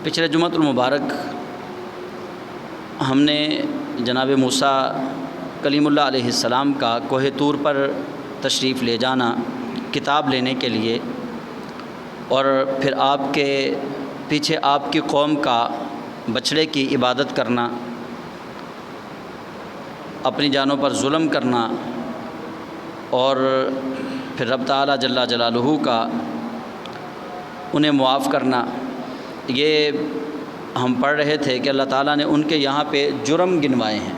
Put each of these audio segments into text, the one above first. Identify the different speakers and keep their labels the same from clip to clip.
Speaker 1: پچھلے جمعۃ المبارک ہم نے جناب موسیٰ کلیم اللہ علیہ السلام کا کوہ طور پر تشریف لے جانا کتاب لینے کے لیے، اور پھر آپ کے پیچھے آپ کی قوم کا بچڑے کی عبادت کرنا، اپنی جانوں پر ظلم کرنا، اور پھر رب تعالیٰ جل جلالہ کا انہیں معاف کرنا، یہ ہم پڑھ رہے تھے کہ اللہ تعالیٰ نے ان کے یہاں پہ جرم گنوائے ہیں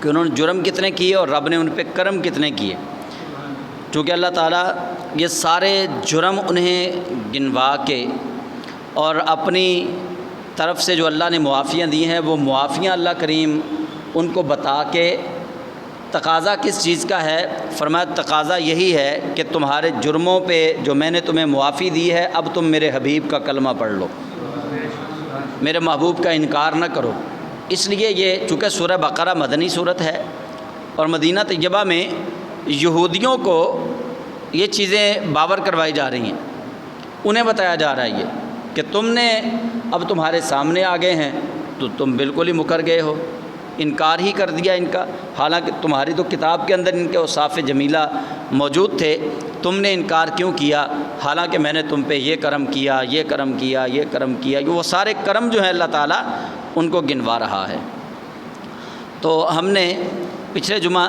Speaker 1: کہ انہوں نے جرم کتنے کیے اور رب نے ان پہ کرم کتنے کیے۔ چونکہ اللہ تعالیٰ یہ سارے جرم انہیں گنوا کے اور اپنی طرف سے جو اللہ نے معافیاں دی ہیں وہ معافیاں اللہ کریم ان کو بتا کے، تقاضا کس چیز کا ہے؟ فرمایا تقاضا یہی ہے کہ تمہارے جرموں پہ جو میں نے تمہیں معافی دی ہے، اب تم میرے حبیب کا کلمہ پڑھ لو، میرے محبوب کا انکار نہ کرو۔ اس لیے یہ چونکہ سورہ بقرہ مدنی صورت ہے اور مدینہ طیبہ میں یہودیوں کو یہ چیزیں باور کروائی جا رہی ہیں، انہیں بتایا جا رہا ہے یہ کہ تم نے اب تمہارے سامنے آ گئے ہیں تو تم بالکل ہی مکر گئے ہو، انکار ہی کر دیا ان کا، حالانکہ تمہاری تو کتاب کے اندر ان کے اوصاف جمیلہ موجود تھے، تم نے انکار کیوں کیا؟ حالانکہ میں نے تم پہ یہ کرم کیا، یہ کرم کیا، یہ کرم کیا، وہ سارے کرم جو ہیں اللہ تعالیٰ ان کو گنوا رہا ہے۔ تو ہم نے پچھلے جمعہ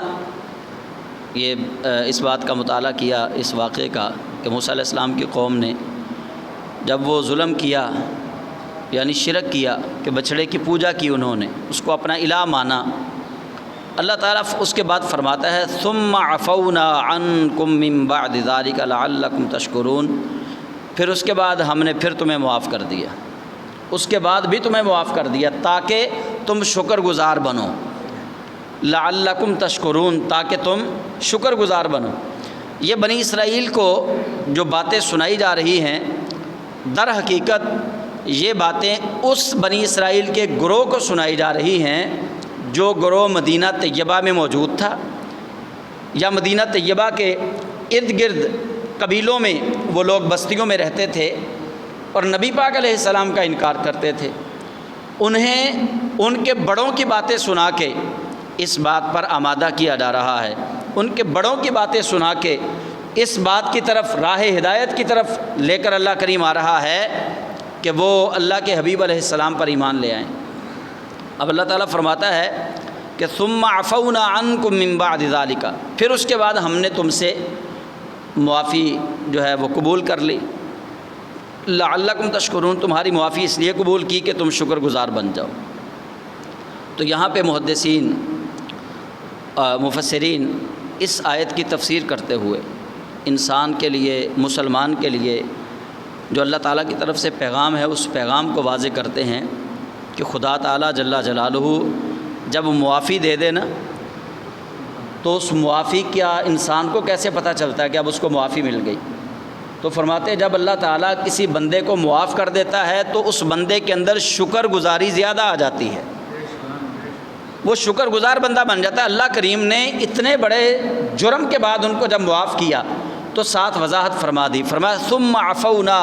Speaker 1: یہ اس بات کا مطالعہ کیا، اس واقعے کا، کہ موسیٰ علیہ السلام کی قوم نے جب وہ ظلم کیا یعنی شرک کیا کہ بچڑے کی پوجا کی، انہوں نے اس کو اپنا الہ مانا، اللہ تعالیٰ اس کے بعد فرماتا ہے ثم عفونا عنکم من بعد ذلک لعلکم تشکرون، پھر اس کے بعد ہم نے پھر تمہیں معاف کر دیا، اس کے بعد بھی تمہیں معاف کر دیا تاکہ تم شکر گزار بنو، لعلکم تشکرون، تاکہ تم شکر گزار بنو۔ یہ بنی اسرائیل کو جو باتیں سنائی جا رہی ہیں، در حقیقت یہ باتیں اس بنی اسرائیل کے گروہ کو سنائی جا رہی ہیں جو گروہ مدینہ طیبہ میں موجود تھا، یا مدینہ طیبہ کے ارد گرد قبیلوں میں وہ لوگ بستیوں میں رہتے تھے اور نبی پاک علیہ السلام کا انکار کرتے تھے۔ انہیں ان کے بڑوں کی باتیں سنا کے اس بات پر آمادہ کیا جا رہا ہے، ان کے بڑوں کی باتیں سنا کے اس بات کی طرف، راہ ہدایت کی طرف لے کر اللہ کریم آ رہا ہے کہ وہ اللہ کے حبیب علیہ السلام پر ایمان لے آئیں۔ اب اللہ تعالیٰ فرماتا ہے کہ ثم عفونا عنکم من بعد ذلک، پھر اس کے بعد ہم نے تم سے معافی جو ہے وہ قبول کر لی، لعلکم تشکرون، تمہاری معافی اس لیے قبول کی کہ تم شکر گزار بن جاؤ۔ تو یہاں پہ محدثین مفسرین اس آیت کی تفسیر کرتے ہوئے انسان کے لیے، مسلمان کے لیے جو اللہ تعالیٰ کی طرف سے پیغام ہے، اس پیغام کو واضح کرتے ہیں کہ خدا تعالیٰ جل جلالہ جب معافی دے دے نا، تو اس معافی کا انسان کو کیسے پتہ چلتا ہے کہ اب اس کو معافی مل گئی؟ تو فرماتے ہیں جب اللہ تعالیٰ کسی بندے کو معاف کر دیتا ہے تو اس بندے کے اندر شکر گزاری زیادہ آ جاتی ہے، وہ شکر گزار بندہ بن جاتا ہے۔ اللہ کریم نے اتنے بڑے جرم کے بعد ان کو جب معاف کیا تو ساتھ وضاحت فرما دی، فرمایا ثم عفونا،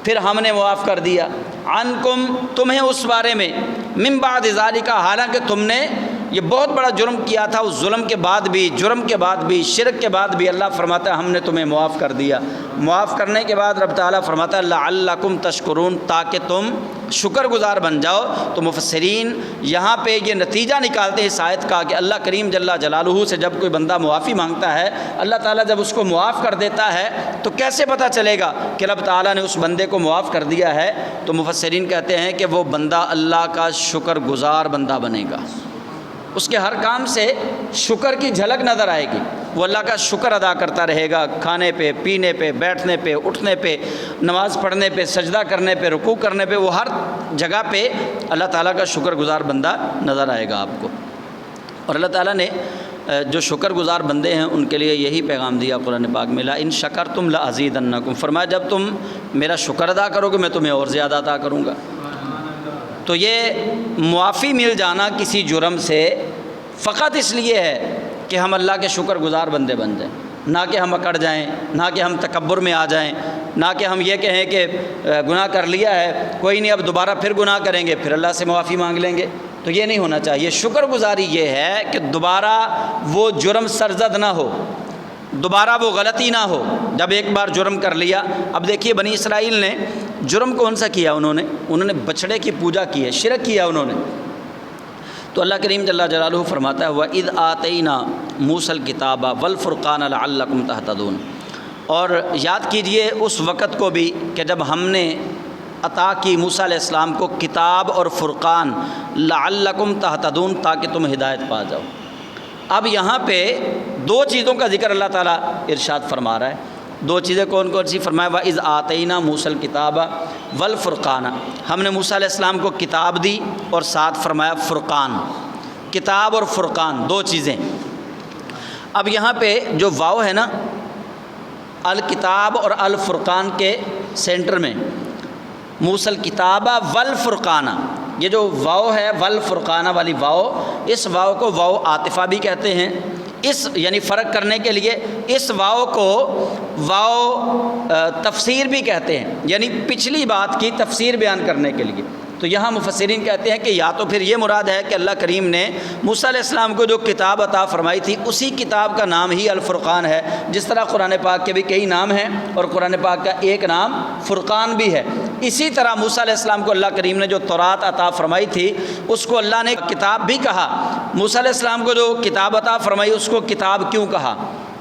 Speaker 1: پھر ہم نے معاف کر دیا، عنکم، تمہیں اس بارے میں، من بعد ذالک، حالانکہ تم نے یہ بہت بڑا جرم کیا تھا، اس ظلم کے بعد بھی، جرم کے بعد بھی، شرک کے بعد بھی اللہ فرماتا ہے ہم نے تمہیں معاف کر دیا۔ معاف کرنے کے بعد رب تعالیٰ فرماتا ہے لعلکم تشکرون، تاکہ تم شکر گزار بن جاؤ۔ تو مفسرین یہاں پہ یہ نتیجہ نکالتے ہیں اس آیت کا کہ اللہ کریم جل جلالہ سے جب کوئی بندہ معافی مانگتا ہے، اللہ تعالیٰ جب اس کو معاف کر دیتا ہے تو کیسے پتہ چلے گا کہ رب تعالیٰ نے اس بندے کو معاف کر دیا ہے؟ تو مفسرین کہتے ہیں کہ وہ بندہ اللہ کا شکر گزار بندہ بنے گا، اس کے ہر کام سے شکر کی جھلک نظر آئے گی، وہ اللہ کا شکر ادا کرتا رہے گا، کھانے پہ، پینے پہ، بیٹھنے پہ، اٹھنے پہ، نماز پڑھنے پہ، سجدہ کرنے پہ، رکوع کرنے پہ، وہ ہر جگہ پہ اللہ تعالیٰ کا شکر گزار بندہ نظر آئے گا آپ کو۔ اور اللہ تعالیٰ نے جو شکر گزار بندے ہیں ان کے لیے یہی پیغام دیا قرآن پاک میں، لئن شکرتم لأزیدنکم، فرمایا جب تم میرا شکر ادا کرو گے میں تمہیں اور زیادہ عطا کروں گا۔ تو یہ معافی مل جانا کسی جرم سے فقط اس لیے ہے کہ ہم اللہ کے شکر گزار بندے بن جائیں، نہ کہ ہم اکڑ جائیں، نہ کہ ہم تکبر میں آ جائیں نہ کہ ہم یہ کہیں کہ گناہ کر لیا ہے کوئی نہیں، اب دوبارہ پھر گناہ کریں گے، پھر اللہ سے معافی مانگ لیں گے، تو یہ نہیں ہونا چاہیے۔ شکر گزاری یہ ہے کہ دوبارہ وہ جرم سرزد نہ ہو، دوبارہ وہ غلطی نہ ہو۔ جب ایک بار جرم کر لیا، اب دیکھیے بنی اسرائیل نے جرم کون سا کیا، انہوں نے بچڑے کی پوجا کی ہے، شرک کیا انہوں نے۔ تو اللہ کریم جل جلالہ فرماتا ہے وَإِذْ آتَيْنَا مُوسَى الْكِتَابَ وَالْفُرْقَانَ لَعَلَّكُمْ تَهْتَدُونَ، اور یاد کیجئے اس وقت کو بھی کہ جب ہم نے عطا کی موسیٰ علیہ السلام کو کتاب اور فرقان، لعلکم تہتدون، تاکہ تم ہدایت پا جاؤ۔ اب یہاں پہ دو چیزوں کا ذکر اللہ تعالیٰ ارشاد فرما رہا ہے۔ دو چیزیں کون کون سی فرمایا؟ وَإِذْ آتَيْنَا مُوسَى الْكِتَابَ وَالْفُرْقَانَ، ہم نے موسیٰ علیہ السلام کو کتاب دی اور ساتھ فرمایا فرقان، کتاب اور فرقان دو چیزیں۔ اب یہاں پہ جو واو ہے نا الکتاب اور الفرقان کے سینٹر میں، موسیٰ الکتاب والفرقان، یہ جو واو ہے والفرقان والی واو، اس واو کو واو عاطفہ بھی کہتے ہیں، اس یعنی فرق کرنے کے لیے اس واو کو واو تفسیر بھی کہتے ہیں، یعنی پچھلی بات کی تفسیر بیان کرنے کے لیے۔ تو یہاں مفسرین کہتے ہیں کہ یا تو پھر یہ مراد ہے کہ اللہ کریم نے موسیٰ علیہ السلام کو جو کتاب عطا فرمائی تھی اسی کتاب کا نام ہی الفرقان ہے، جس طرح قرآن پاک کے بھی کئی نام ہیں اور قرآن پاک کا ایک نام فرقان بھی ہے۔ اسی طرح موسیٰ علیہ السلام کو اللہ کریم نے جو تورات عطا فرمائی تھی اس کو اللہ نے کتاب بھی کہا۔ موسیٰ علیہ السلام کو جو کتاب عطا فرمائی اس کو کتاب کیوں کہا؟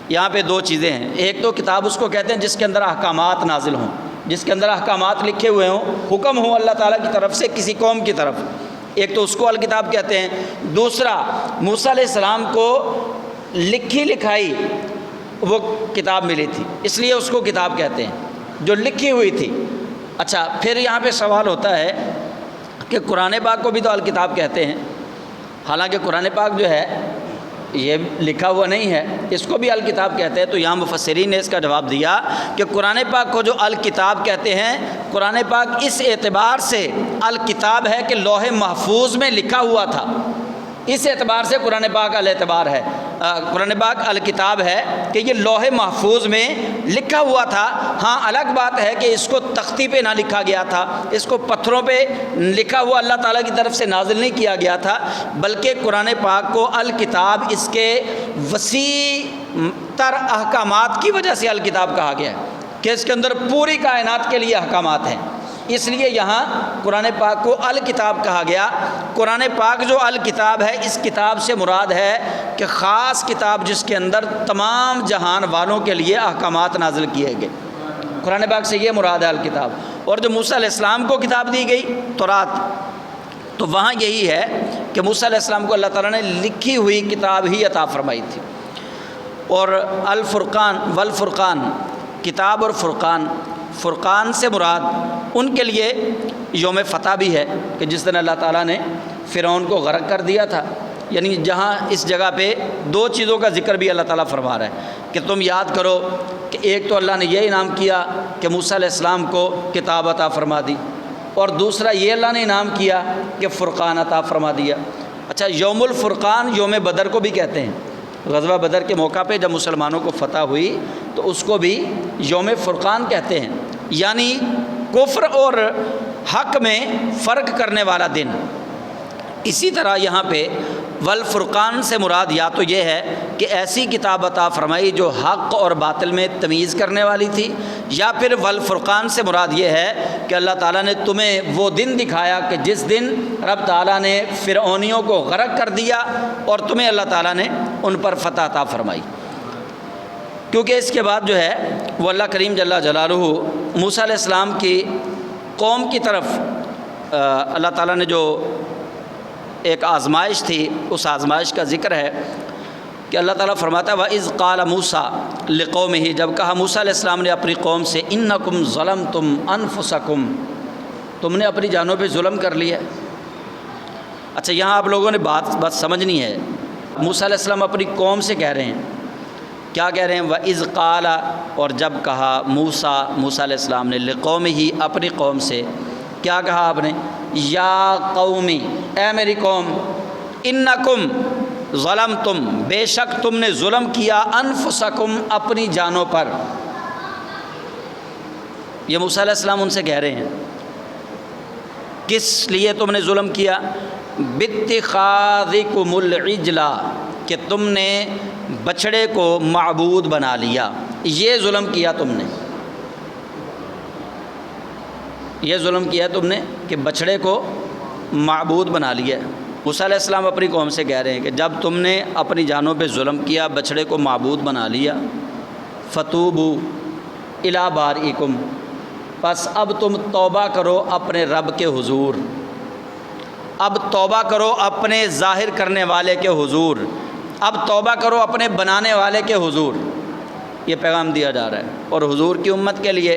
Speaker 1: یہاں پہ دو چیزیں ہیں۔ ایک تو کتاب اس کو کہتے ہیں جس کے اندر احکامات نازل ہوں، جس کے اندر احکامات لکھے ہوئے ہوں، حکم ہوں اللہ تعالیٰ کی طرف سے کسی قوم کی طرف، ایک تو اس کو الکتاب کہتے ہیں۔ دوسرا موسیٰ علیہ السلام کو لکھی لکھائی وہ کتاب ملی تھی، اس لیے اس کو کتاب کہتے ہیں، جو لکھی ہوئی تھی۔ اچھا، پھر یہاں پہ سوال ہوتا ہے کہ قرآن پاک کو بھی تو الکتاب کہتے ہیں، حالانکہ قرآن پاک جو ہے یہ لکھا ہوا نہیں ہے، اس کو بھی الکتاب کہتے ہیں۔ تو یہاں مفسرین نے اس کا جواب دیا کہ قرآن پاک کو جو الکتاب کہتے ہیں، قرآن پاک اس اعتبار سے الکتاب ہے کہ لوح محفوظ میں لکھا ہوا تھا، اس اعتبار سے قرآن پاک الاعتبار ہے، قرآن پاک الکتاب ہے کہ یہ لوح محفوظ میں لکھا ہوا تھا۔ ہاں الگ بات ہے کہ اس کو تختی پہ نہ لکھا گیا تھا، اس کو پتھروں پہ لکھا ہوا اللہ تعالیٰ کی طرف سے نازل نہیں کیا گیا تھا، بلکہ قرآن پاک کو الکتاب اس کے وسیع تر احکامات کی وجہ سے الکتاب کہا گیا ہے کہ اس کے اندر پوری کائنات کے لیے احکامات ہیں، اس لیے یہاں قرآن پاک کو الکتاب کہا گیا۔ قرآن پاک جو الکتاب ہے، اس کتاب سے مراد ہے کہ خاص کتاب جس کے اندر تمام جہان والوں کے لیے احکامات نازل کیے گئے، قرآن پاک سے یہ مراد ہے الکتاب۔ اور جو موسیٰ علیہ السلام کو کتاب دی گئی تورات، تو وہاں یہی ہے کہ موسیٰ علیہ السلام کو اللہ تعالیٰ نے لکھی ہوئی کتاب ہی عطا فرمائی تھی۔ اور الفرقان والفرقان، کتاب اور فرقان، فرقان سے مراد ان کے لیے یوم فتح بھی ہے کہ جس دن اللہ تعالیٰ نے فرعون کو غرق کر دیا تھا، یعنی جہاں اس جگہ پہ دو چیزوں کا ذکر بھی اللہ تعالیٰ فرما رہا ہے کہ تم یاد کرو کہ ایک تو اللہ نے یہ انعام کیا کہ موسیٰ علیہ السلام کو کتاب عطا فرما دی، اور دوسرا یہ اللہ نے انعام کیا کہ فرقان عطا فرما دیا۔ اچھا، یوم الفرقان یوم بدر کو بھی کہتے ہیں، غزوہ بدر کے موقع پہ جب مسلمانوں کو فتح ہوئی تو اس کو بھی یوم فرقان کہتے ہیں، یعنی کفر اور حق میں فرق کرنے والا دن۔ اسی طرح یہاں پہ والفرقان سے مراد یا تو یہ ہے کہ ایسی کتاب عطا فرمائی جو حق اور باطل میں تمیز کرنے والی تھی، یا پھر والفرقان سے مراد یہ ہے کہ اللہ تعالیٰ نے تمہیں وہ دن دکھایا کہ جس دن رب تعالیٰ نے فرعونیوں کو غرق کر دیا اور تمہیں اللہ تعالیٰ نے ان پر فتح عطا فرمائی۔ کیونکہ اس کے بعد جو ہے وہ اللہ کریم جل جلالہ موسیٰ علیہ السلام کی قوم کی طرف اللہ تعالیٰ نے جو ایک آزمائش تھی، اس آزمائش کا ذکر ہے کہ اللہ تعالیٰ فرماتا ہے وَإِذْ قَالَ مُوسَىٰ لِقَوْمِهِ، جب کہا موسیٰ علیہ السلام نے اپنی قوم سے اِنَّكُمْ ظَلَمْتُمْ أَنفُسَكُمْ، تم نے اپنی جانوں پہ ظلم کر لیا۔ اچھا، یہاں آپ لوگوں نے بات سمجھنی ہے۔ موسیٰ علیہ السلام اپنی قوم سے کہہ رہے ہیں، کیا کہہ رہے ہیں؟ وَإِذْ قَالَ، اور جب کہا موسیٰ علیہ السلام نے لِقَوْمِهِ، اپنی قوم سے، کیا کہا آپ نے؟ یا قومی، اے میری قوم، انکم ظلمتم، بے شک تم نے ظلم کیا، انفسکم، اپنی جانوں پر۔ یہ موسیٰ علیہ السلام ان سے کہہ رہے ہیں کس لیے تم نے ظلم کیا؟ باتخاذکم العجل، کہ تم نے بچڑے کو معبود بنا لیا، یہ ظلم کیا تم نے، یہ ظلم کیا تم نے کہ بچڑے کو معبود بنا لیا۔ موسیٰ علیہ السلام اپنی قوم سے کہہ رہے ہیں کہ جب تم نے اپنی جانوں پہ ظلم کیا، بچڑے کو معبود بنا لیا، فتوبوا الی بارئکم، پس اب تم توبہ کرو اپنے رب کے حضور، اب توبہ کرو اپنے ظاہر کرنے والے کے حضور، اب توبہ کرو اپنے بنانے والے کے حضور۔ یہ پیغام دیا جا رہا ہے۔ اور حضور کی امت کے لیے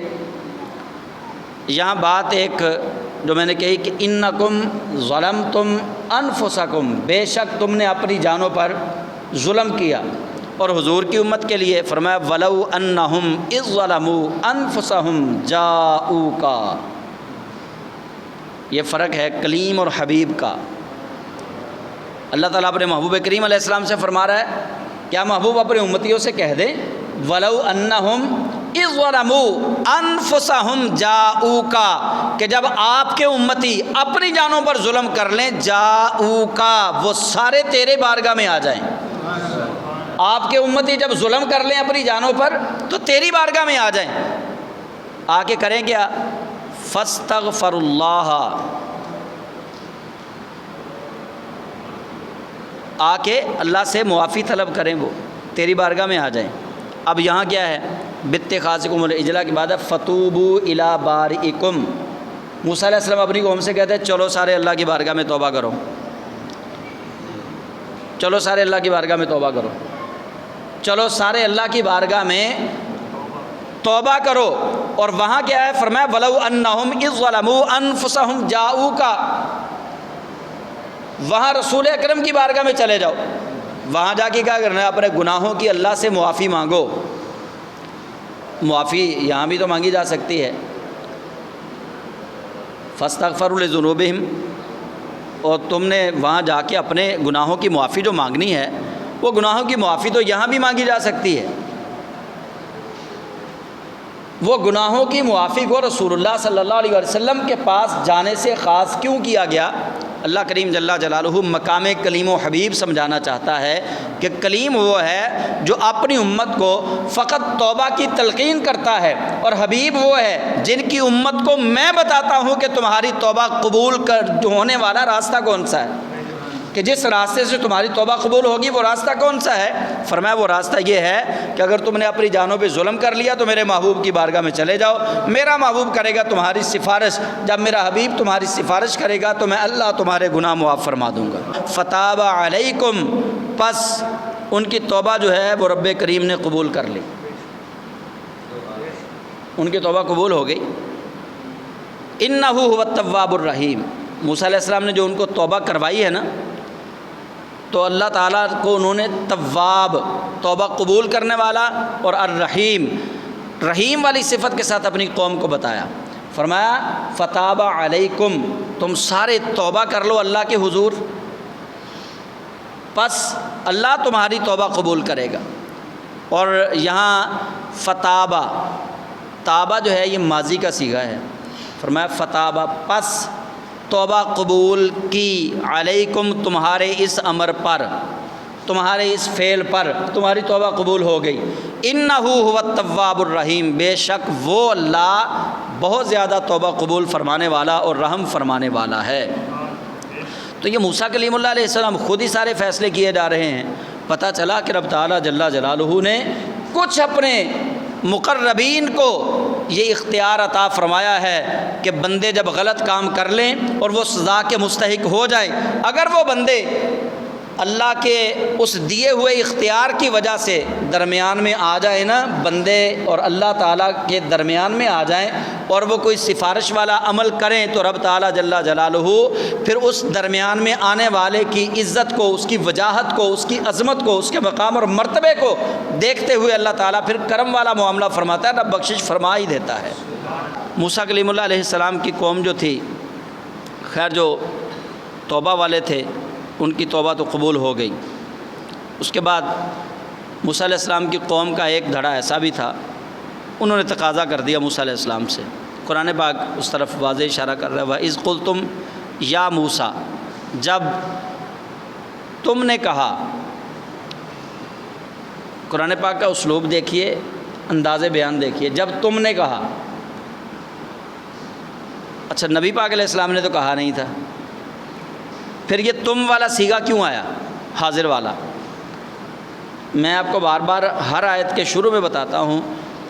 Speaker 1: یہاں بات ایک جو میں نے کہی کہ انکم ظلمتم انفسکم، بے شک تم نے اپنی جانوں پر ظلم کیا، اور حضور کی امت کے لیے فرمایا ولو انہم اذ ظلموا انفسہم جاؤک، یہ فرق ہے کلیم اور حبیب کا۔ اللہ تعالیٰ اپنے محبوب کریم علیہ السلام سے فرما رہا ہے، کیا محبوب اپنے امتیوں سے کہہ دیں ولو انہم اذ ظلموا انفسہم جاؤک، کہ جب آپ کے امتی اپنی جانوں پر ظلم کر لیں، جاؤک، وہ سارے تیرے بارگاہ میں آ جائیں۔ آپ کے امتی جب ظلم کر لیں اپنی جانوں پر تو تیری بارگاہ میں آ جائیں، آ کے کریں کیا؟ فاستغفر اللہ، آ کے اللہ سے معافی طلب کریں، وہ تیری بارگاہ میں آ جائیں۔ اب یہاں کیا ہے؟ باتخاذکم العجل کے بعد فتوبوا الی بارئکم۔ موسیٰ علیہ السلام اپنی قوم سے کہتے ہیں چلو سارے اللہ کی بارگاہ میں توبہ کرو، چلو سارے اللہ کی بارگاہ میں توبہ کرو، چلو سارے اللہ کی بارگاہ میں توبہ کرو۔ اور وہاں کیا ہے؟ فرمایا ولو انہم اذ ظلموا انفسہم جاؤک، وہاں رسول اکرم کی بارگاہ میں چلے جاؤ، وہاں جا کے کیا کرنا ہے؟ اپنے گناہوں کی اللہ سے معافی مانگو۔ معافی یہاں بھی تو مانگی جا سکتی ہے، فاستغفروا لذنوبہم، اور تم نے وہاں جا کے اپنے گناہوں کی معافی جو مانگنی ہے، وہ گناہوں کی معافی تو یہاں بھی مانگی جا سکتی ہے۔ وہ گناہوں کی معافی کو رسول اللہ صلی اللہ علیہ وسلم کے پاس جانے سے خاص کیوں کیا گیا؟ اللہ کریم جل جلالہ مقام کلیم و حبیب سمجھانا چاہتا ہے کہ کلیم وہ ہے جو اپنی امت کو فقط توبہ کی تلقین کرتا ہے، اور حبیب وہ ہے جن کی امت کو میں بتاتا ہوں کہ تمہاری توبہ قبول ہونے والا راستہ کون سا ہے، کہ جس راستے سے تمہاری توبہ قبول ہوگی وہ راستہ کون سا ہے؟ فرمایا وہ راستہ یہ ہے کہ اگر تم نے اپنی جانوں پہ ظلم کر لیا تو میرے محبوب کی بارگاہ میں چلے جاؤ، میرا محبوب کرے گا تمہاری سفارش، جب میرا حبیب تمہاری سفارش کرے گا تو میں اللہ تمہارے گناہ معاف فرما دوں گا۔ فتاب علیکم، پس ان کی توبہ جو ہے وہ رب کریم نے قبول کر لی، ان کی توبہ قبول ہو گئی۔ انہ هو التواب الرحیم، موسیٰ علیہ السلام نے جو ان کو توبہ کروائی ہے نا، تو اللہ تعالیٰ کو انہوں نے تواب، توبہ قبول کرنے والا، اور الرحیم، رحیم والی صفت کے ساتھ اپنی قوم کو بتایا۔ فرمایا فتاب علیکم، تم سارے توبہ کر لو اللہ کے حضور، پس اللہ تمہاری توبہ قبول کرے گا۔ اور یہاں فتابہ، تابہ جو ہے یہ ماضی کا صیغہ ہے، فرمایا فتابہ، پس توبہ قبول کی، علیکم، تمہارے اس امر پر، تمہارے اس فعل پر تمہاری توبہ قبول ہو گئی۔ انہ هو التواب الرحیم، بے شک وہ اللہ بہت زیادہ توبہ قبول فرمانے والا اور رحم فرمانے والا ہے۔ تو یہ موسیٰ کلیم اللہ علیہ السلام خود ہی سارے فیصلے کیے جا رہے ہیں۔ پتہ چلا کہ رب تعالیٰ جل جلالہ نے کچھ اپنے مقربین کو یہ اختیار عطا فرمایا ہے کہ بندے جب غلط کام کر لیں اور وہ سزا کے مستحق ہو جائیں، اگر وہ بندے اللہ کے اس دیے ہوئے اختیار کی وجہ سے درمیان میں آ جائیں نا، بندے اور اللہ تعالیٰ کے درمیان میں آ جائیں اور وہ کوئی سفارش والا عمل کریں، تو رب تعالیٰ جل جلالہ پھر اس درمیان میں آنے والے کی عزت کو، اس کی وجاہت کو، اس کی عظمت کو، اس کے مقام اور مرتبے کو دیکھتے ہوئے اللہ تعالیٰ پھر کرم والا معاملہ فرماتا ہے، رب بخشش فرما ہی دیتا ہے۔ موسیٰ کلیم اللہ علیہ السلام کی قوم جو تھی، خیر جو توبہ والے تھے ان کی توبہ تو قبول ہو گئی۔ اس کے بعد موسیٰ علیہ السلام کی قوم کا ایک دھڑا ایسا بھی تھا انہوں نے تقاضا کر دیا موسیٰ علیہ السلام سے۔ قرآن پاک اس طرف واضح اشارہ کر رہا ہے، وَإِذْ قُلْتُمْ یا موسیٰ، جب تم نے کہا۔ قرآن پاک کا اسلوب دیکھیے، انداز بیان دیکھیے، جب تم نے کہا۔ اچھا، نبی پاک علیہ السلام نے تو کہا نہیں تھا، پھر یہ تم والا صیغہ کیوں آیا، حاضر والا؟ میں آپ کو بار بار ہر آیت کے شروع میں بتاتا ہوں،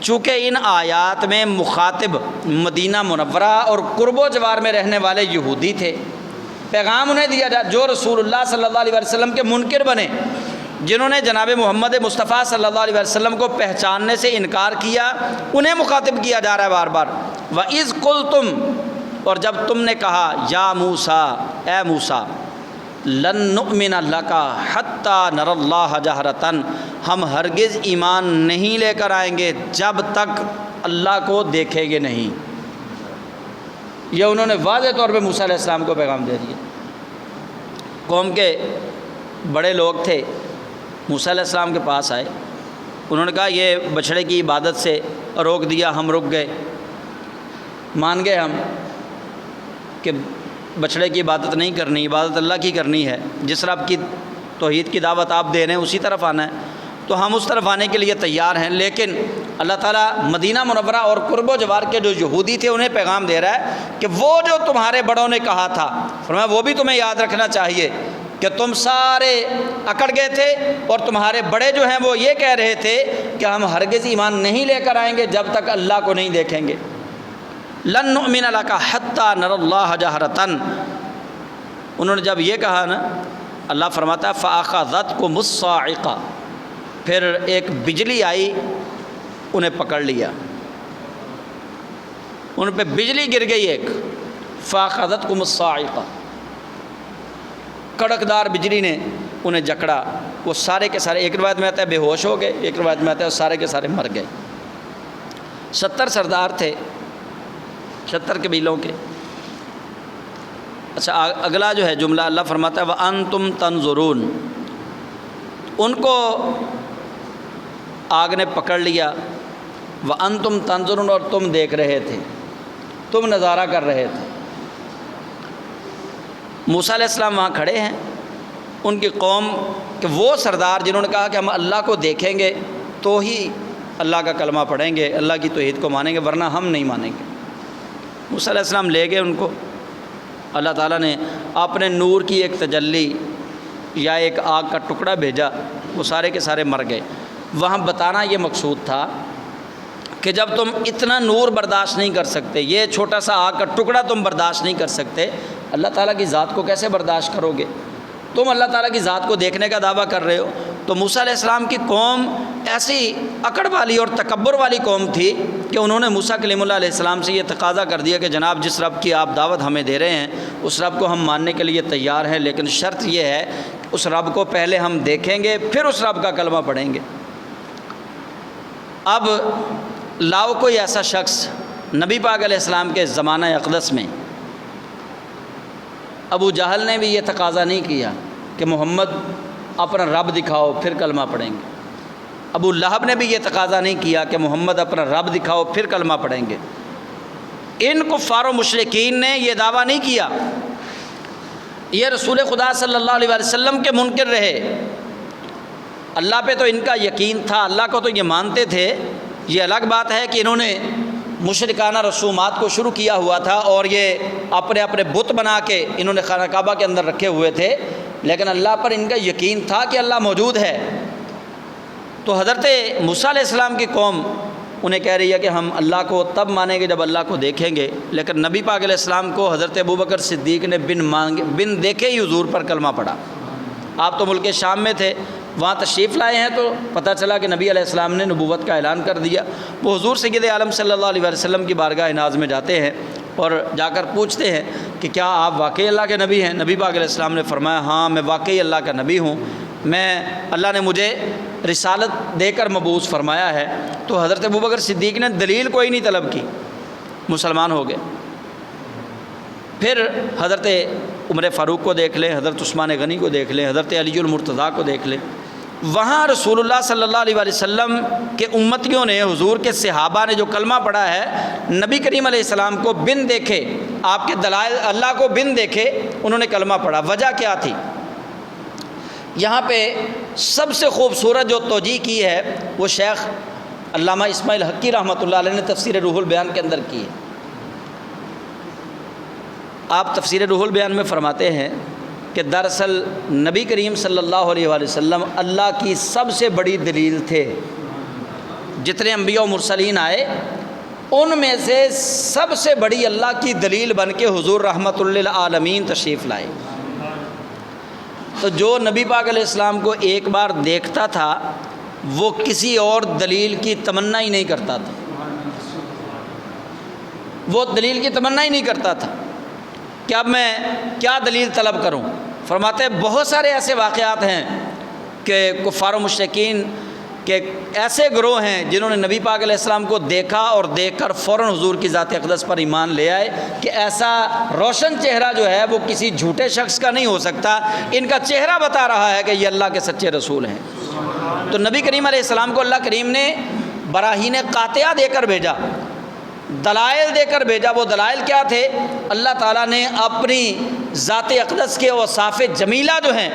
Speaker 1: چونکہ ان آیات میں مخاطب مدینہ منورہ اور قرب و جوار میں رہنے والے یہودی تھے، پیغام انہیں دیا جا جو رسول اللہ صلی اللہ علیہ وسلم کے منکر بنے، جنہوں نے جناب محمد مصطفیٰ صلی اللہ علیہ وسلم کو پہچاننے سے انکار کیا، انہیں مخاطب کیا جا رہا ہے بار بار۔ وَإِذْ قُلْتُمْ، اور جب تم نے کہا، یا موسیٰ، اے موسیٰ، لن نؤمن لک حتی نری اللہ جہرۃ، ہم ہرگز ایمان نہیں لے کر آئیں گے جب تک اللہ کو دیکھیں گے نہیں۔ یہ انہوں نے واضح طور پہ موسیٰ علیہ السلام کو پیغام دے دیا۔ قوم کے بڑے لوگ تھے، موسیٰ علیہ السلام کے پاس آئے، انہوں نے کہا یہ بچھڑے کی عبادت سے روک دیا، ہم رک گئے، مان گئے ہم کہ بچھڑے کی عبادت نہیں کرنی، عبادت اللہ کی کرنی ہے، جس طرح آپ کی توحید کی دعوت آپ دے رہے ہیں اسی طرف آنا ہے، تو ہم اس طرف آنے کے لیے تیار ہیں۔ لیکن اللہ تعالیٰ مدینہ منورہ اور قرب و جوار کے جو یہودی تھے انہیں پیغام دے رہا ہے کہ وہ جو تمہارے بڑوں نے کہا تھا، فرمایا وہ بھی تمہیں یاد رکھنا چاہیے کہ تم سارے اکڑ گئے تھے، اور تمہارے بڑے جو ہیں وہ یہ کہہ رہے تھے کہ ہم ہرگز ایمان نہیں لے کر آئیں گے جب تک اللہ کو نہیں دیکھیں گے۔ لن نؤمن لک حتی نری اللہ جہرۃ، انہوں نے جب یہ کہا نا، اللہ فرماتا ہے فأخذتکم الصاعقہ، پھر ایک بجلی آئی انہیں پکڑ لیا، ان پہ بجلی گر گئی ایک، فأخذتکم الصاعقہ، کڑکدار بجلی نے انہیں جکڑا، وہ سارے کے سارے، ایک روایت میں آتا ہے بے ہوش ہو گئے، ایک روایت میں آتا ہے سارے کے سارے مر گئے۔ 70 سردار تھے 70 قبیلوں کے۔ اچھا، اگلا جو ہے جملہ اللہ فرماتا ہے وَأَنْتُمْ تَنْظُرُونَ، ان کو آگ نے پکڑ لیا، وَأَنْتُمْ تَنْظُرُونَ، اور تم دیکھ رہے تھے، تم نظارہ کر رہے تھے۔ موسیٰ علیہ السلام وہاں کھڑے ہیں، ان کی قوم کہ وہ سردار جنہوں نے کہا کہ ہم اللہ کو دیکھیں گے تو ہی اللہ کا کلمہ پڑھیں گے، اللہ کی توحید کو مانیں گے، ورنہ ہم نہیں مانیں گے۔ موسیٰ علیہ السلام لے گئے ان کو، اللہ تعالیٰ نے اپنے نور کی ایک تجلی یا ایک آگ کا ٹکڑا بھیجا، وہ سارے کے سارے مر گئے۔ وہاں بتانا یہ مقصود تھا کہ جب تم اتنا نور برداشت نہیں کر سکتے، یہ چھوٹا سا آگ کا ٹکڑا تم برداشت نہیں کر سکتے، اللہ تعالیٰ کی ذات کو کیسے برداشت کرو گے؟ تم اللہ تعالیٰ کی ذات کو دیکھنے کا دعویٰ کر رہے ہو۔ تو موسیٰ علیہ السلام کی قوم ایسی اکڑ والی اور تکبر والی قوم تھی کہ انہوں نے موسیٰ کلیم اللہ علیہ السلام سے یہ تقاضا کر دیا کہ جناب جس رب کی آپ دعوت ہمیں دے رہے ہیں اس رب کو ہم ماننے کے لیے تیار ہیں، لیکن شرط یہ ہے اس رب کو پہلے ہم دیکھیں گے پھر اس رب کا کلمہ پڑھیں گے۔ اب لاؤ کوئی ایسا شخص نبی پاک علیہ السلام کے زمانہ اقدس میں، ابو جہل نے بھی یہ تقاضا نہیں کیا کہ محمد اپنا رب دکھاؤ پھر کلمہ پڑھیں گے، ابو لہب نے بھی یہ تقاضا نہیں کیا کہ محمد اپنا رب دکھاؤ پھر کلمہ پڑھیں گے۔ ان کفار و مشرکین نے یہ دعویٰ نہیں کیا، یہ رسول خدا صلی اللہ علیہ وسلم کے منکر رہے، اللہ پہ تو ان کا یقین تھا، اللہ کو تو یہ مانتے تھے۔ یہ الگ بات ہے کہ انہوں نے مشرکانہ رسومات کو شروع کیا ہوا تھا اور یہ اپنے اپنے بت بنا کے انہوں نے خانہ کعبہ کے اندر رکھے ہوئے تھے، لیکن اللہ پر ان کا یقین تھا کہ اللہ موجود ہے۔ تو حضرت موسیٰ علیہ السلام کی قوم انہیں کہہ رہی ہے کہ ہم اللہ کو تب مانیں گے جب اللہ کو دیکھیں گے، لیکن نبی پاک علیہ السلام کو حضرت ابوبکر صدیق نے بن دیکھے ہی حضور پر کلمہ پڑھا۔ آپ تو ملک شام میں تھے، وہاں تشریف لائے ہیں تو پتہ چلا کہ نبی علیہ السلام نے نبوت کا اعلان کر دیا۔ وہ حضور سید عالم صلی اللہ علیہ وسلم کی بارگاہ ناز میں جاتے ہیں اور جا کر پوچھتے ہیں کہ کیا آپ واقعی اللہ کے نبی ہیں؟ نبی پاک علیہ السلام نے فرمایا ہاں میں واقعی اللہ کا نبی ہوں، اللہ نے مجھے رسالت دے کر مبعوث فرمایا ہے۔ تو حضرت ابوبکر صدیق نے دلیل کوئی نہیں طلب کی، مسلمان ہو گئے۔ پھر حضرت عمر فاروق کو دیکھ لیں، حضرت عثمان غنی کو دیکھ لیں، حضرت علی المرتضیٰ کو دیکھ لیں، وہاں رسول اللہ صلی اللہ علیہ وسلم کے امتیوں نے، حضور کے صحابہ نے جو کلمہ پڑھا ہے، نبی کریم علیہ السلام کو بن دیکھے، آپ کے دلائل اللہ کو بن دیکھے انہوں نے کلمہ پڑھا۔ وجہ کیا تھی؟ یہاں پہ سب سے خوبصورت جو توجیہ کی ہے وہ شیخ علامہ اسماعیل حقی رحمۃ اللہ علیہ نے تفسیر روح البیان کے اندر کی ہے۔ آپ تفسیر روح البیان میں فرماتے ہیں کہ دراصل نبی کریم صلی اللہ علیہ وآلہ وسلم اللہ کی سب سے بڑی دلیل تھے۔ جتنے انبیاء و مرسلین آئے ان میں سے سب سے بڑی اللہ کی دلیل بن کے حضور رحمت للعالمین تشریف لائے۔ تو جو نبی پاک علیہ السلام کو ایک بار دیکھتا تھا وہ کسی اور دلیل کی تمنا ہی نہیں کرتا تھا، وہ دلیل کی تمنا ہی نہیں کرتا تھا کہ اب میں کیا دلیل طلب کروں۔ فرماتے ہیں بہت سارے ایسے واقعات ہیں کہ کفار و مشرکین کے ایسے گروہ ہیں جنہوں نے نبی پاک علیہ السلام کو دیکھا اور دیکھ کر فوراً حضور کی ذات اقدس پر ایمان لے آئے کہ ایسا روشن چہرہ جو ہے وہ کسی جھوٹے شخص کا نہیں ہو سکتا، ان کا چہرہ بتا رہا ہے کہ یہ اللہ کے سچے رسول ہیں۔ تو نبی کریم علیہ السلام کو اللہ کریم نے براہین قاطعہ دے کر بھیجا، دلائل دے کر بھیجا۔ وہ دلائل کیا تھے؟ اللہ تعالیٰ نے اپنی ذات اقدس کے اوصاف جمیلہ جو ہیں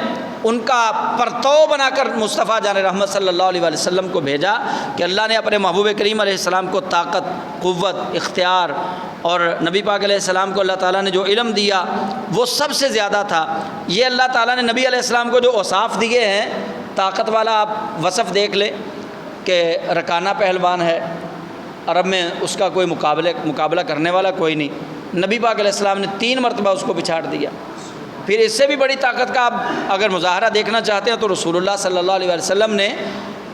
Speaker 1: ان کا پرتو بنا کر مصطفیٰ جان رحمت صلی اللہ علیہ وآلہ وسلم کو بھیجا کہ اللہ نے اپنے محبوب کریم علیہ السلام کو طاقت، قوت، اختیار، اور نبی پاک علیہ السلام کو اللہ تعالیٰ نے جو علم دیا وہ سب سے زیادہ تھا۔ یہ اللہ تعالیٰ نے نبی علیہ السلام کو جو اوصاف دیے ہیں، طاقت والا آپ وصف دیکھ لیں کہ رکانہ پہلوان ہے، عرب میں اس کا کوئی مقابلہ کرنے والا کوئی نہیں۔ نبی پاک علیہ السلام نے 3 مرتبہ اس کو پچھاڑ دیا۔ پھر اس سے بھی بڑی طاقت کا آپ اگر مظاہرہ دیکھنا چاہتے ہیں تو رسول اللہ صلی اللہ علیہ وسلم نے،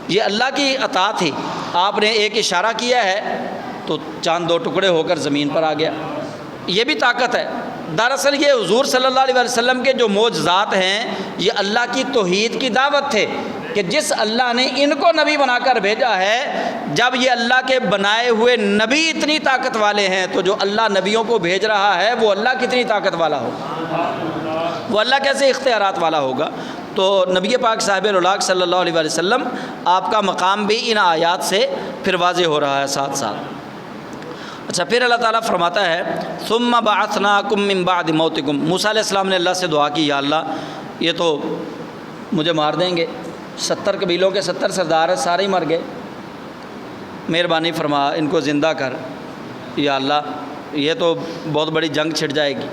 Speaker 1: یہ اللہ کی عطا تھی، آپ نے ایک اشارہ کیا ہے تو چاند 2 ٹکڑے ہو کر زمین پر آ گیا، یہ بھی طاقت ہے۔ دراصل یہ حضور صلی اللہ علیہ وسلم کے جو معجزات ہیں یہ اللہ کی توحید کی دعوت تھے کہ جس اللہ نے ان کو نبی بنا کر بھیجا ہے، جب یہ اللہ کے بنائے ہوئے نبی اتنی طاقت والے ہیں تو جو اللہ نبیوں کو بھیج رہا ہے وہ اللہ کتنی طاقت والا ہوگا، وہ اللہ کیسے اختیارات والا ہوگا۔ تو نبی پاک صاحب الاولاق صلی اللہ علیہ وسلم آپ کا مقام بھی ان آیات سے پھر واضح ہو رہا ہے ساتھ ساتھ۔ اچھا، پھر اللہ تعالیٰ فرماتا ہے ثم بعثناکم من بعد موتکم۔ موسیٰ علیہ السلام نے اللہ سے دعا کی، یا اللہ یہ تو مجھے مار دیں گے، 70 قبیلوں کے 70 سردار سارے ہی مر گئے، مہربانی فرما ان کو زندہ کر، یا اللہ یہ تو بہت بڑی جنگ چھڑ جائے گی۔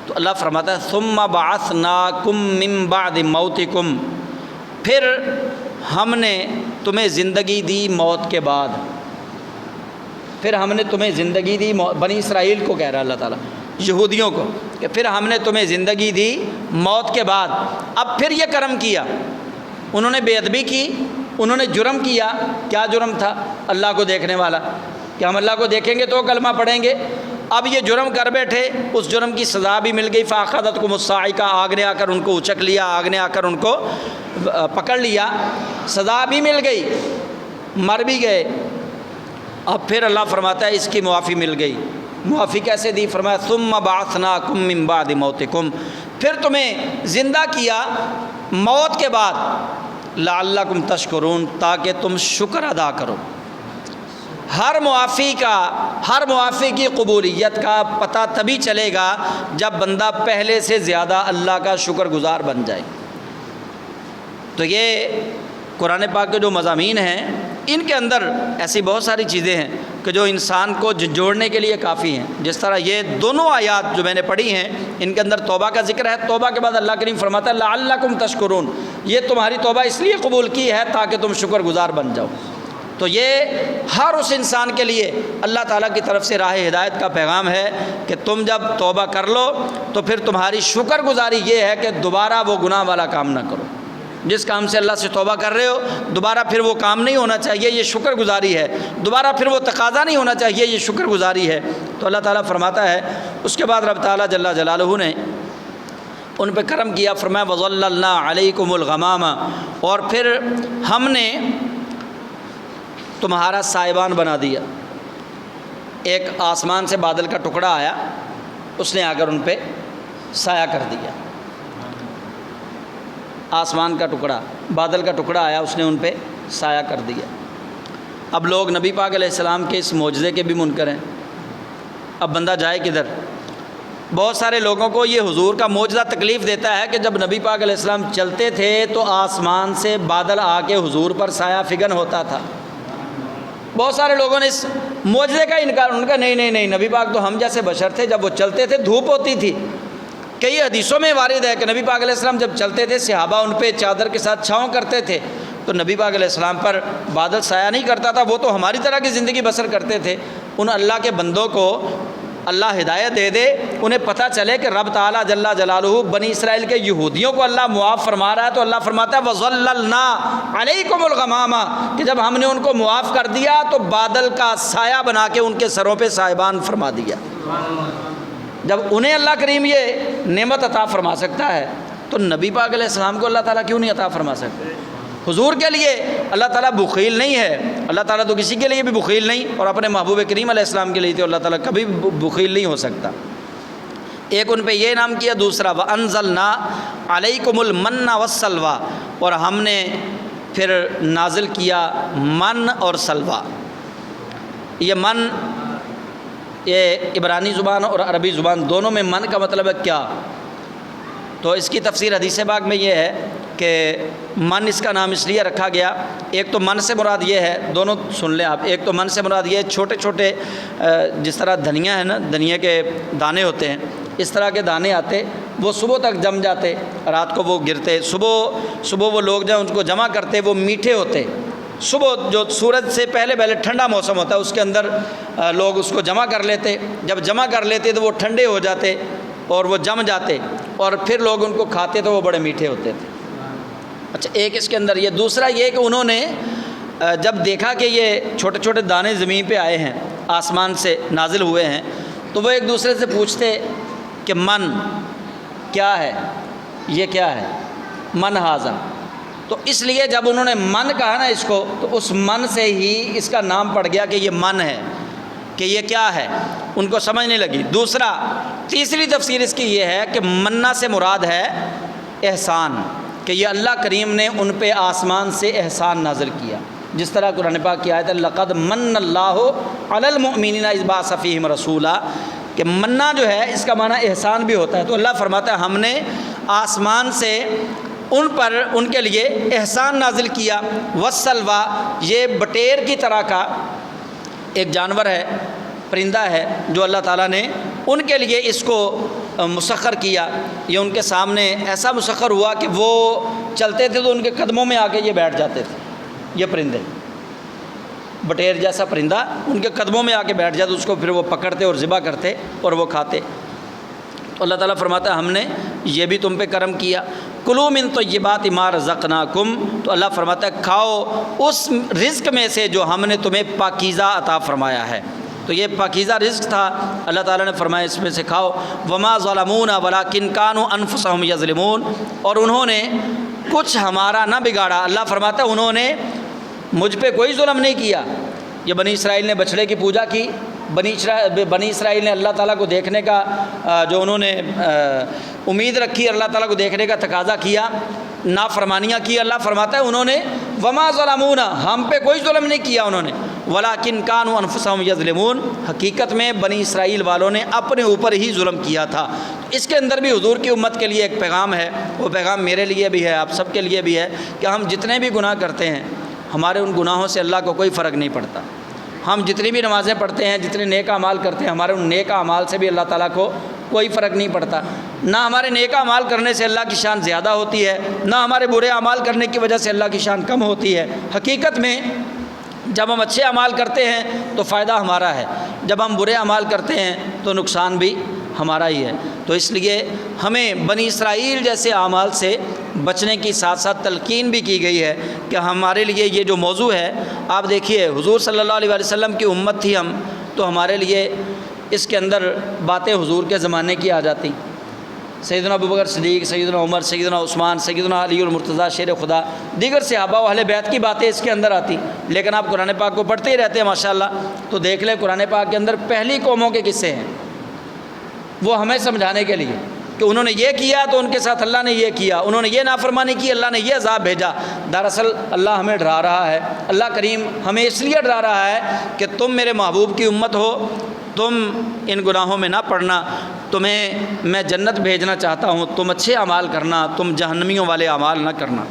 Speaker 1: تو اللہ فرماتا ہے ثم بعثناکم من بعد موتکم، پھر ہم نے تمہیں زندگی دی موت کے بعد، پھر ہم نے تمہیں زندگی دی، بنی اسرائیل کو کہہ رہا اللہ تعالیٰ، یہودیوں کو، کہ پھر ہم نے تمہیں زندگی دی موت کے بعد۔ اب پھر یہ کرم کیا، انہوں نے بے ادبی کی، انہوں نے جرم کیا۔ کیا جرم تھا؟ اللہ کو دیکھنے والا، کہ ہم اللہ کو دیکھیں گے تو کلمہ پڑھیں گے۔ اب یہ جرم کر بیٹھے، اس جرم کی سزا بھی مل گئی۔ فَأَخَذَتْكُمُ الصَّاعِقَةُ، آگ نے آ کر ان کو اچک لیا، آگ نے آ کر ان کو پکڑ لیا، سزا بھی مل گئی، مر بھی گئے۔ اب پھر اللہ فرماتا ہے اس کی معافی مل گئی۔ معافی کیسے دی؟ فرمایا ثُمَّ بَعَثْنَاكُم مِّن بَعْدِ مَوْتِكُمْ، پھر تمہیں زندہ کیا موت کے بعد، لَعَلَّكُمْ تَشْكُرُونَ، تاکہ تم شکر ادا کرو۔ ہر معافی کی قبولیت کا پتہ تبھی چلے گا جب بندہ پہلے سے زیادہ اللہ کا شکر گزار بن جائے۔ تو یہ قرآن پاک کے جو مضامین ہیں ان کے اندر ایسی بہت ساری چیزیں ہیں کہ جو انسان کو جوڑنے کے لیے کافی ہیں۔ جس طرح یہ دونوں آیات جو میں نے پڑھی ہیں ان کے اندر توبہ کا ذکر ہے، توبہ کے بعد اللہ کریم فرماتا ہے لعلکم تشکرون، یہ تمہاری توبہ اس لیے قبول کی ہے تاکہ تم شکر گزار بن جاؤ۔ تو یہ ہر اس انسان کے لیے اللہ تعالیٰ کی طرف سے راہ ہدایت کا پیغام ہے کہ تم جب توبہ کر لو تو پھر تمہاری شکر گزاری یہ ہے کہ دوبارہ وہ گناہ والا کام نہ کرو۔ جس کام سے اللہ سے توبہ کر رہے ہو دوبارہ پھر وہ کام نہیں ہونا چاہیے، یہ شکر گزاری ہے۔ دوبارہ پھر وہ تقاضا نہیں ہونا چاہیے، یہ شکر گزاری ہے۔ تو اللہ تعالیٰ فرماتا ہے، اس کے بعد رب تعالیٰ جل جلالہ نے ان پہ کرم کیا، فرمایا وَظَلَّلْنَا عَلَيْكُمُ الْغَمَامَ، اور پھر ہم نے تمہارا سائبان بنا دیا۔ ایک آسمان سے بادل کا ٹکڑا آیا، اس نے آ کر ان پہ سایہ کر دیا۔ آسمان کا ٹکڑا، بادل کا ٹکڑا آیا، اس نے ان پہ سایہ کر دیا۔ اب لوگ نبی پاک علیہ السلام کے اس معجزے کے بھی منکر ہیں۔ اب بندہ جائے کدھر؟ بہت سارے لوگوں کو یہ حضور کا معجزہ تکلیف دیتا ہے کہ جب نبی پاک علیہ السلام چلتے تھے تو آسمان سے بادل آ کے حضور پر سایہ فگن ہوتا تھا۔ بہت سارے لوگوں نے اس معجزے کا انکار، ان کا نہیں، نبی پاک تو ہم جیسے بشر تھے، جب وہ چلتے تھے دھوپ ہوتی تھی۔ کئی حدیثوں میں وارد ہے کہ نبی پاک علیہ السلام جب چلتے تھے صحابہ ان پہ چادر کے ساتھ چھاؤں کرتے تھے، تو نبی پاک علیہ السلام پر بادل سایہ نہیں کرتا تھا، وہ تو ہماری طرح کی زندگی بسر کرتے تھے۔ ان اللہ کے بندوں کو اللہ ہدایت دے دے، انہیں پتہ چلے کہ رب تعالیٰ جل جلالہ بنی اسرائیل کے یہودیوں کو اللہ معاف فرما رہا ہے، تو اللہ فرماتا ہے وَظَلَّلْنَا عَلَيْكُمُ الْغَمَامَ، کہ جب ہم نے ان کو معاف کر دیا تو بادل کا سایہ بنا کے ان کے سروں پہ سائبان فرما دیا۔ جب انہیں اللہ کریم یہ نعمت عطا فرما سکتا ہے تو نبی پاک علیہ السلام کو اللہ تعالیٰ کیوں نہیں عطا فرما سکتا؟ حضور کے لیے اللہ تعالیٰ بخیل نہیں ہے، اللہ تعالیٰ تو کسی کے لیے بھی بخیل نہیں، اور اپنے محبوب کریم علیہ السلام کے لیے تو اللہ تعالیٰ کبھی بخیل نہیں ہو سکتا۔ ایک ان پہ یہ انعام کیا، دوسرا وَأَنزَلْنَا عَلَيْكُمُ الْمَنَّ وَالسَّلْوَىٰ، اور ہم نے پھر نازل کیا من اور سلوہ۔ یہ من، یہ عبرانی زبان اور عربی زبان دونوں میں من کا مطلب ہے کیا، تو اس کی تفسیر حدیث پاک میں یہ ہے کہ من اس کا نام اس لیے رکھا گیا، ایک تو من سے مراد یہ ہے، دونوں سن لیں آپ، ایک تو من سے مراد یہ ہے چھوٹے چھوٹے جس طرح دھنیا ہے نا، دھنیا کے دانے ہوتے ہیں، اس طرح کے دانے آتے، وہ صبح تک جم جاتے، رات کو وہ گرتے، صبح وہ لوگ جو ان کو جمع کرتے وہ میٹھے ہوتے۔ صبح جو سورج سے پہلے ٹھنڈا موسم ہوتا ہے اس کے اندر لوگ اس کو جمع کر لیتے، جب جمع کر لیتے تو وہ ٹھنڈے ہو جاتے اور وہ جم جاتے، اور پھر لوگ ان کو کھاتے تو وہ بڑے میٹھے ہوتے تھے۔ اچھا، ایک اس کے اندر یہ، دوسرا یہ کہ انہوں نے جب دیکھا کہ یہ چھوٹے چھوٹے دانے زمین پہ آئے ہیں، آسمان سے نازل ہوئے ہیں، تو وہ ایک دوسرے سے پوچھتے کہ من کیا ہے، یہ کیا ہے، من ہاذا، تو اس لیے جب انہوں نے من کہا نا اس کو، تو اس من سے ہی اس کا نام پڑ گیا کہ یہ من ہے، کہ یہ کیا ہے، ان کو سمجھ نہیں لگی۔ تیسری تفسیر اس کی یہ ہے کہ منّا سے مراد ہے احسان، کہ یہ اللہ کریم نے ان پہ آسمان سے احسان نازل کیا، جس طرح قرآن پاک کی آیت ہے لقد من اللہ علی المؤمنین اذ بعث فیہم رسولا، کہ منّا جو ہے اس کا معنی احسان بھی ہوتا ہے، تو اللہ فرماتا ہے ہم نے آسمان سے ان کے لیے احسان نازل کیا۔ والسلویٰ، یہ بٹیر کی طرح کا ایک جانور ہے، پرندہ ہے، جو اللہ تعالیٰ نے ان کے لیے اس کو مسخر کیا۔ یہ ان کے سامنے ایسا مسخر ہوا کہ وہ چلتے تھے تو ان کے قدموں میں آ کے یہ بیٹھ جاتے تھے، یہ پرندے، بٹیر جیسا پرندہ ان کے قدموں میں آ کے بیٹھ جاتے، اس کو پھر وہ پکڑتے اور ذبح کرتے اور وہ کھاتے۔ تو اللہ تعالیٰ فرماتا ہے ہم نے یہ بھی تم پہ کرم کیا۔ کلوا من طیبات ما رزقناکم، تو اللہ فرماتا ہے کھاؤ اس رزق میں سے جو ہم نے تمہیں پاکیزہ عطا فرمایا ہے۔ تو یہ پاکیزہ رزق تھا، اللہ تعالیٰ نے فرمایا اس میں سے کھاؤ۔ وما ظلمونا ولکن کانوا انفسهم یظلمون، اور انہوں نے کچھ ہمارا نہ بگاڑا، اللہ فرماتا ہے انہوں نے مجھ پہ کوئی ظلم نہیں کیا۔ یہ بنی اسرائیل نے بچڑے کی پوجا کی، بنی اسرائیل نے اللہ تعالیٰ کو دیکھنے کا جو انہوں نے امید رکھی، اللہ تعالیٰ کو دیکھنے کا تقاضا کیا، نافرمانیاں کی، اللہ فرماتا ہے انہوں نے وما ظلمونا، ہم پہ کوئی ظلم نہیں کیا انہوں نے، ولکن کانوا انفسهم یظلمون، حقیقت میں بنی اسرائیل والوں نے اپنے اوپر ہی ظلم کیا تھا۔ اس کے اندر بھی حضور کی امت کے لیے ایک پیغام ہے، وہ پیغام میرے لیے بھی ہے، آپ سب کے لیے بھی ہے، کہ ہم جتنے بھی گناہ کرتے ہیں ہمارے ان گناہوں سے اللہ کو کوئی فرق نہیں پڑتا۔ ہم جتنی بھی نمازیں پڑھتے ہیں، جتنے نیک اعمال کرتے ہیں، ہمارے ان نیک اعمال سے بھی اللہ تعالیٰ کو کوئی فرق نہیں پڑتا۔ نہ ہمارے نیک اعمال کرنے سے اللہ کی شان زیادہ ہوتی ہے، نہ ہمارے برے اعمال کرنے کی وجہ سے اللہ کی شان کم ہوتی ہے۔ حقیقت میں جب ہم اچھے اعمال کرتے ہیں تو فائدہ ہمارا ہے، جب ہم برے اعمال کرتے ہیں تو نقصان بھی ہمارا ہی ہے۔ تو اس لیے ہمیں بنی اسرائیل جیسے اعمال سے بچنے کی ساتھ ساتھ تلقین بھی کی گئی ہے کہ ہمارے لیے یہ جو موضوع ہے، آپ دیکھیے حضور صلی اللہ علیہ وسلم کی امت تھی ہم، تو ہمارے لیے اس کے اندر باتیں حضور کے زمانے کی آ جاتی، سیدنا ابوبکر صدیق، سیدنا عمر، سیدنا عثمان، سیدنا علی المرتضیٰ شیر خدا، دیگر صحابہ و اہل بیت کی باتیں اس کے اندر آتی، لیکن آپ قرآن پاک کو پڑھتے ہی رہتے ہیں ماشاءاللہ، تو دیکھ لیں قرآن پاک کے اندر پہلی قوموں کے قصے ہیں، وہ ہمیں سمجھانے کے لیے کہ انہوں نے یہ کیا تو ان کے ساتھ اللہ نے یہ کیا، انہوں نے یہ نافرمانی کی اللہ نے یہ عذاب بھیجا۔ دراصل اللہ ہمیں ڈرا رہا ہے، اللہ کریم ہمیں اس لیے ڈرا رہا ہے کہ تم میرے محبوب کی امت ہو، تم ان گناہوں میں نہ پڑنا، تمہیں میں جنت بھیجنا چاہتا ہوں، تم اچھے اعمال کرنا، تم جہنمیوں والے اعمال نہ کرنا۔